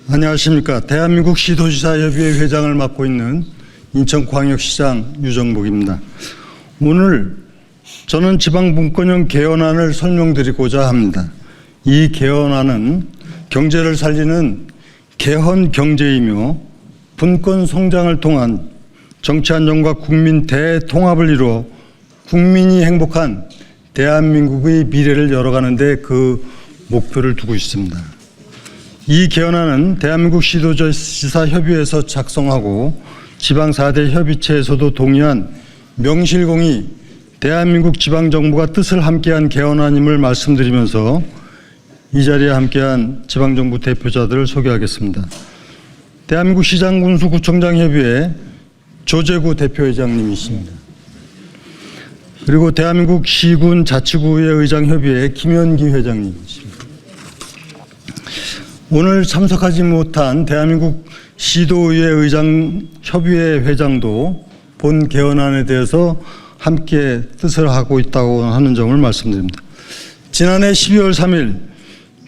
안녕하십니까. 대한민국 시도지사협의회 회장을 맡고 있는 인천광역시장 유정복입니다. 오늘 저는 지방분권형 개헌안을 설명드리고자 합니다. 이 개헌안은 경제를 살리는 개헌 경제이며 분권 성장을 통한 정치 안정과 국민 대통합을 이루어 국민이 행복한 대한민국의 미래를 열어가는 데 그 목표를 두고 있습니다. 이 개헌안은 대한민국 시도지사협의회에서 작성하고 지방 4대 협의체에서도 동의한 명실공히 대한민국 지방정부가 뜻을 함께한 개헌안임을 말씀드리면서 이 자리에 함께한 지방정부 대표자들을 소개하겠습니다. 대한민국 시장군수구청장협의회 조재구 대표회장님이십니다. 그리고 대한민국 시군자치구의 의장협의회 김현기 회장님이십니다. 오늘 참석하지 못한 대한민국 시도의회 의장협의회 회장도 본 개헌안에 대해서 함께 뜻을 하고 있다고 하는 점을 말씀드립니다. 지난해 12월 3일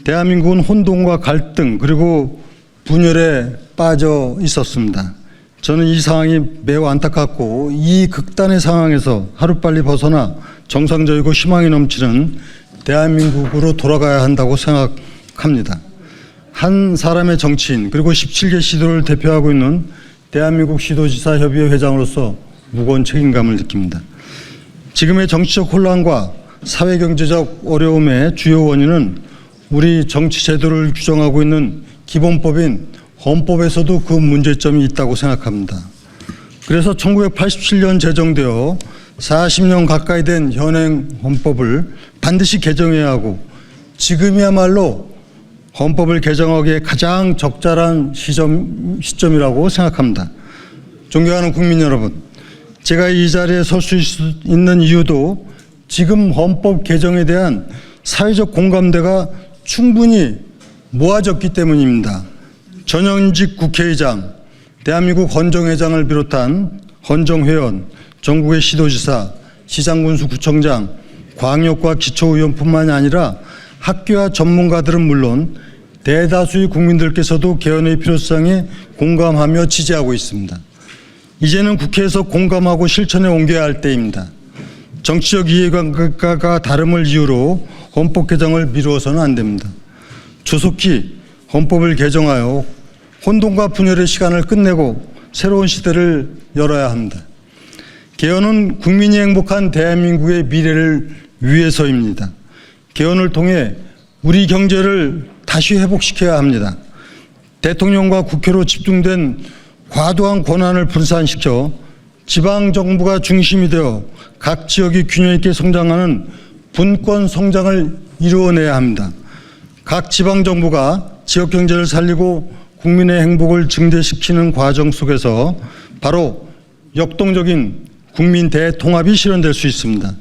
대한민국은 혼돈과 갈등 그리고 분열에 빠져 있었습니다. 저는 이 상황이 매우 안타깝고 이 극단의 상황에서 하루빨리 벗어나 정상적이고 희망이 넘치는 대한민국으로 돌아가야 한다고 생각합니다. 한 사람의 정치인 그리고 17개 시도를 대표하고 있는 대한민국 시도지사협의회 회장으로서 무거운 책임감을 느낍니다. 지금의 정치적 혼란과 사회경제적 어려움의 주요 원인은 우리 정치 제도를 규정하고 있는 기본법인 헌법에서도 그 문제점이 있다고 생각합니다. 그래서 1987년 제정되어 40년 가까이 된 현행 헌법을 반드시 개정해야 하고 지금이야말로 헌법을 개정하기에 가장 적절한 시점이라고 생각합니다. 존경하는 국민 여러분, 제가 이 자리에 설 수 있는 이유도 지금 헌법 개정에 대한 사회적 공감대가 충분히 모아졌기 때문입니다. 전현직 국회의장, 대한민국 헌정회장을 비롯한 헌정회원, 전국의 시도지사, 시장군수구청장, 광역과 기초의원뿐만이 아니라 학교와 전문가들은 물론 대다수의 국민들께서도 개헌의 필요성에 공감하며 지지하고 있습니다. 이제는 국회에서 공감하고 실천에 옮겨야 할 때입니다. 정치적 이해관계가 다름을 이유로 헌법 개정을 미루어서는 안 됩니다. 조속히 헌법을 개정하여 혼돈과 분열의 시간을 끝내고 새로운 시대를 열어야 합니다. 개헌은 국민이 행복한 대한민국의 미래를 위해서입니다. 개헌을 통해 우리 경제를 다시 회복시켜야 합니다. 대통령과 국회로 집중된 과도한 권한을 분산시켜 지방정부가 중심이 되어 각 지역이 균형 있게 성장하는 분권 성장을 이루어내야 합니다. 각 지방정부가 지역경제를 살리고 국민의 행복을 증대시키는 과정 속에서 바로 역동적인 국민 대통합이 실현될 수 있습니다.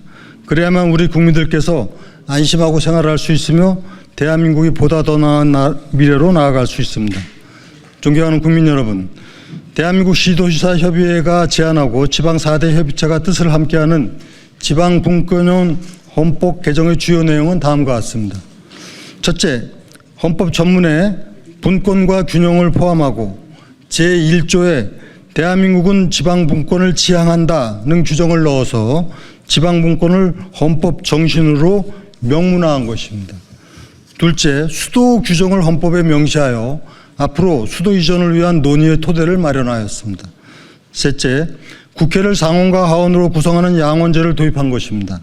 그래야만 우리 국민들께서 안심하고 생활할 수 있으며 대한민국이 보다 더 나은 미래로 나아갈 수 있습니다. 존경하는 국민 여러분, 대한민국 시도지사협의회가 제안하고 지방 4대 협의체가 뜻을 함께하는 지방분권형 헌법 개정의 주요 내용은 다음과 같습니다. 첫째, 헌법 전문에 분권과 균형을 포함하고 제1조에 대한민국은 지방분권을 지향한다는 규정을 넣어서 지방분권을 헌법 정신으로 명문화한 것입니다. 둘째, 수도 규정을 헌법에 명시하여 앞으로 수도 이전을 위한 논의의 토대를 마련하였습니다. 셋째, 국회를 상원과 하원으로 구성하는 양원제를 도입한 것입니다.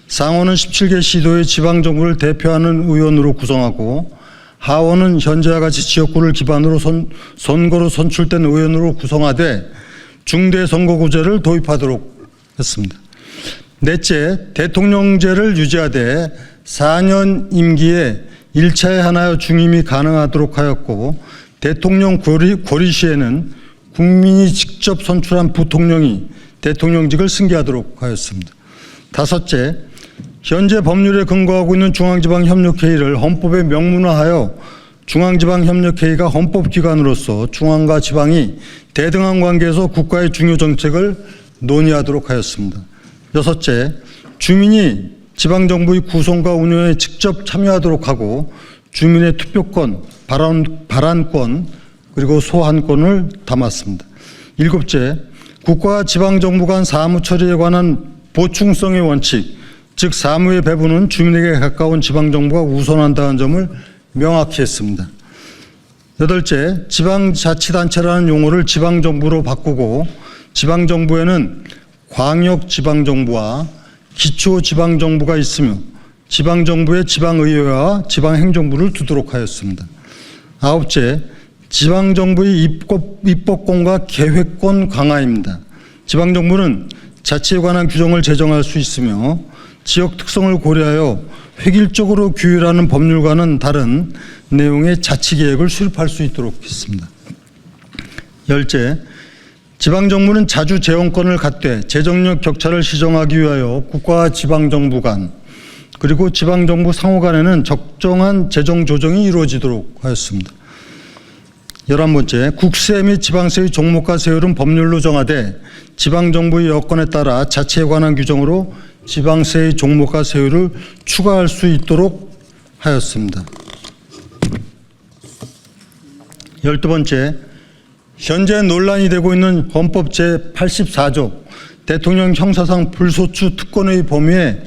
상원은 17개 시도의 지방정부를 대표하는 의원으로 구성하고 하원은 현재와 같이 지역구를 기반으로 선거로 선출된 의원으로 구성하되 중대선거구제를 도입하도록 했습니다. 넷째, 대통령제를 유지하되 4년 임기에 1차에 하나여 중임이 가능하도록 하였고 대통령 고리 시에는 국민이 직접 선출한 부통령이 대통령직을 승계하도록 하였습니다. 다섯째, 현재 법률에 근거하고 있는 중앙지방협력회의를 헌법에 명문화하여 중앙지방협력회의가 헌법기관으로서 중앙과 지방이 대등한 관계에서 국가의 중요 정책을 논의하도록 하였습니다. 여섯째, 주민이 지방정부의 구성과 운영에 직접 참여하도록 하고 주민의 투표권, 발언권, 그리고 소환권을 담았습니다. 일곱째, 국가와 지방정부 간 사무 처리에 관한 보충성의 원칙, 즉 사무의 배분은 주민에게 가까운 지방정부가 우선한다는 점을 명확히 했습니다. 여덟째, 지방자치단체라는 용어를 지방정부로 바꾸고 지방정부에는 광역지방정부와 기초지방정부가 있으며 지방정부에 지방의회와 지방행정부를 두도록 하였습니다. 아홉째, 지방정부의 입법권과 계획권 강화입니다. 지방정부는 자치에 관한 규정을 제정할 수 있으며 지역 특성을 고려하여 획일적으로 규율하는 법률과는 다른 내용의 자치계획을 수립할 수 있도록 했습니다. 열째, 지방정부는 자주재원권을 갖되 재정력 격차를 시정하기 위하여 국가와 지방정부 간 그리고 지방정부 상호 간에는 적정한 재정 조정이 이루어지도록 하였습니다. 11번째, 국세 및 지방세의 종목과 세율은 법률로 정하되 지방정부의 여건에 따라 자치에 관한 규정으로 지방세의 종목과 세율을 추가할 수 있도록 하였습니다. 12번째, 현재 논란이 되고 있는 헌법 제84조 대통령 형사상 불소추 특권의 범위에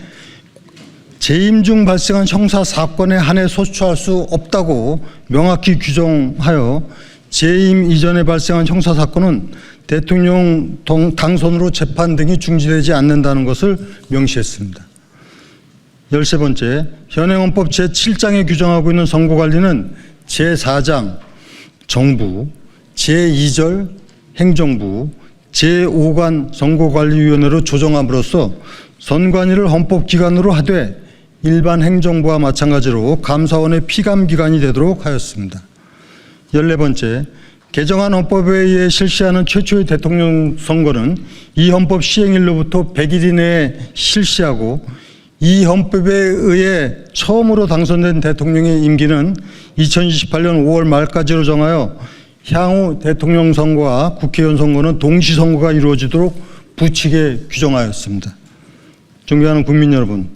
재임 중 발생한 형사 사건에 한해 소추할 수 없다고 명확히 규정하여 재임 이전에 발생한 형사 사건은 대통령 당선으로 재판 등이 중지되지 않는다는 것을 명시했습니다. 13번째, 현행 헌법 제7장에 규정하고 있는 선거관리는 제4장 정부, 제2절 행정부, 제5관 선거관리위원회로 조정함으로써 선관위를 헌법기관으로 하되 일반 행정부와 마찬가지로 감사원의 피감기관이 되도록 하였습니다. 14번째, 개정안 헌법에 의해 실시하는 최초의 대통령 선거는 이 헌법 시행일로부터 100일 이내에 실시하고 이 헌법에 의해 처음으로 당선된 대통령의 임기는 2028년 5월 말까지로 정하여 향후 대통령 선거와 국회의원 선거는 동시 선거가 이루어지도록 부칙에 규정하였습니다. 존경하는 국민 여러분,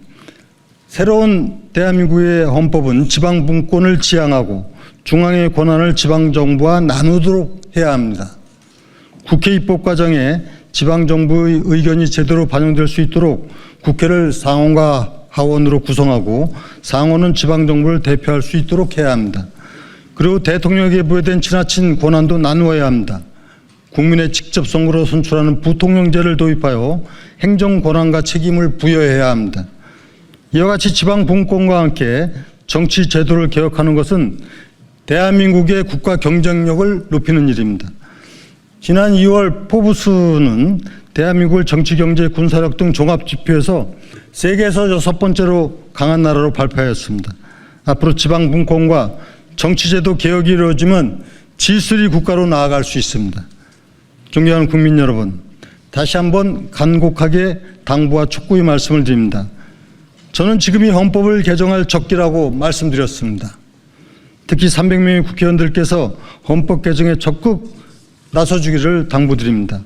새로운 대한민국의 헌법은 지방 분권을 지향하고 중앙의 권한을 지방정부와 나누도록 해야 합니다. 국회 입법 과정에 지방정부의 의견이 제대로 반영될 수 있도록 국회를 상원과 하원으로 구성하고 상원은 지방정부를 대표할 수 있도록 해야 합니다. 그리고 대통령에게 부여된 지나친 권한도 나누어야 합니다. 국민의 직접 선거로 선출하는 부통령제를 도입하여 행정 권한과 책임을 부여해야 합니다. 이와 같이 지방 분권과 함께 정치 제도를 개혁하는 것은 대한민국의 국가 경쟁력을 높이는 일입니다. 지난 2월 포브스는 대한민국을 정치, 경제, 군사력 등 종합지표에서 세계에서 6번째로 강한 나라로 발표하였습니다. 앞으로 지방 분권과 정치제도 개혁이 이루어지면 G3 국가로 나아갈 수 있습니다. 존경하는 국민 여러분, 다시 한번 간곡하게 당부와 촉구의 말씀을 드립니다. 저는 지금 이 헌법을 개정할 적기라고 말씀드렸습니다. 특히 300명의 국회의원들께서 헌법 개정에 적극 나서주기를 당부드립니다.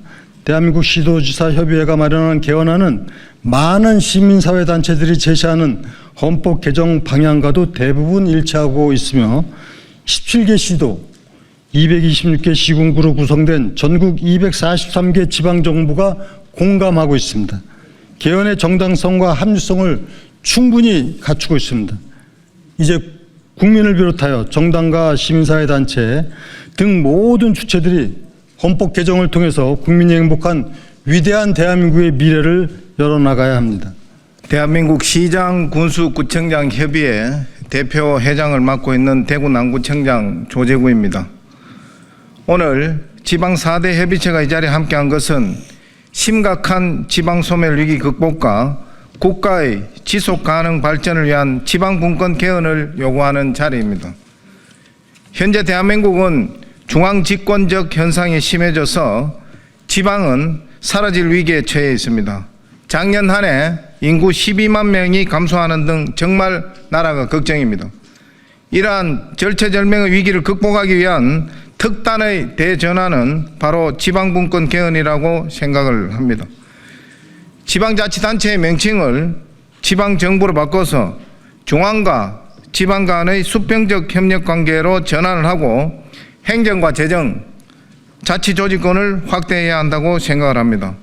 대한민국 시도지사협의회가 마련한 개헌안은 많은 시민사회단체들이 제시하는 헌법 개정 방향과도 대부분 일치하고 있으며 17개 시도, 226개 시군구로 구성된 전국 243개 지방정부가 공감하고 있습니다. 개헌의 정당성과 합리성을 충분히 갖추고 있습니다. 이제 국민을 비롯하여 정당과 시민사회단체 등 모든 주체들이 헌법 개정을 통해서 국민이 행복한 위대한 대한민국의 미래를 열어나가야 합니다. 대한민국 시장 군수구청장 협의회 대표 회장을 맡고 있는 대구 남구청장 조재구입니다. 오늘 지방 4대 협의체가 이 자리에 함께한 것은 심각한 지방소멸 위기 극복과 국가의 지속가능 발전을 위한 지방분권 개헌을 요구하는 자리입니다. 현재 대한민국은 중앙집권적 현상이 심해져서 지방은 사라질 위기에 처해 있습니다. 작년 한 해 인구 12만 명이 감소하는 등 정말 나라가 걱정입니다. 이러한 절체절명의 위기를 극복하기 위한 특단의 대전환은 바로 지방분권 개헌이라고 생각을 합니다. 지방자치단체의 명칭을 지방정부로 바꿔서 중앙과 지방 간의 수평적 협력관계로 전환을 하고 행정과 재정, 자치조직권을 확대해야 한다고 생각을 합니다.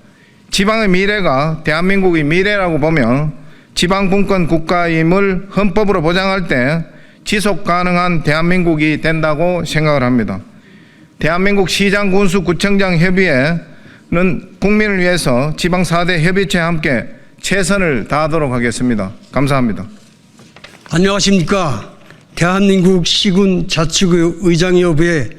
지방의 미래가 대한민국의 미래라고 보면 지방분권 국가임을 헌법으로 보장할 때 지속 가능한 대한민국이 된다고 생각을 합니다. 대한민국 시장, 군수, 구청장 협의회는 국민을 위해서 지방 4대 협의체와 함께 최선을 다하도록 하겠습니다. 감사합니다. 안녕하십니까. 대한민국 시군 자치구의장협의회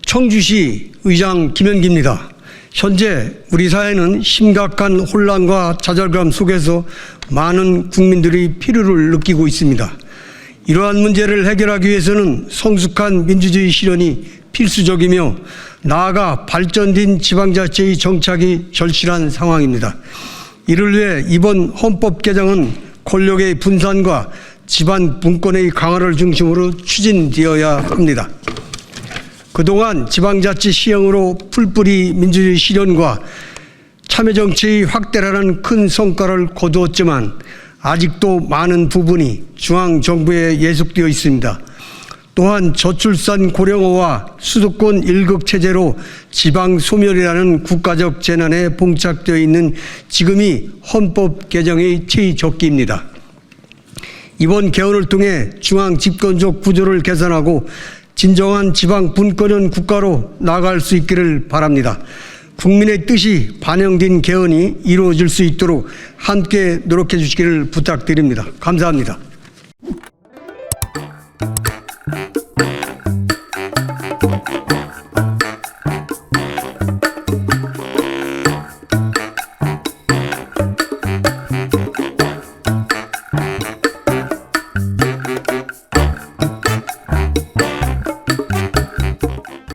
청주시 의장 김현기입니다. 현재 우리 사회는 심각한 혼란과 좌절감 속에서 많은 국민들이 피로를 느끼고 있습니다. 이러한 문제를 해결하기 위해서는 성숙한 민주주의 실현이 필수적이며 나아가 발전된 지방자치의 정착이 절실한 상황입니다. 이를 위해 이번 헌법 개정은 권력의 분산과 지방 분권의 강화를 중심으로 추진되어야 합니다. 그동안 지방자치 시행으로 풀뿌리 민주주의 실현과 참여정치의 확대라는 큰 성과를 거두었지만 아직도 많은 부분이 중앙정부에 예속되어 있습니다. 또한 저출산 고령화와 수도권 1극 체제로 지방 소멸이라는 국가적 재난에 봉착되어 있는 지금이 헌법 개정의 최적기입니다. 이번 개헌을 통해 중앙 집권적 구조를 개선하고 진정한 지방 분권형 국가로 나아갈 수 있기를 바랍니다. 국민의 뜻이 반영된 개헌이 이루어질 수 있도록 함께 노력해 주시기를 부탁드립니다. 감사합니다.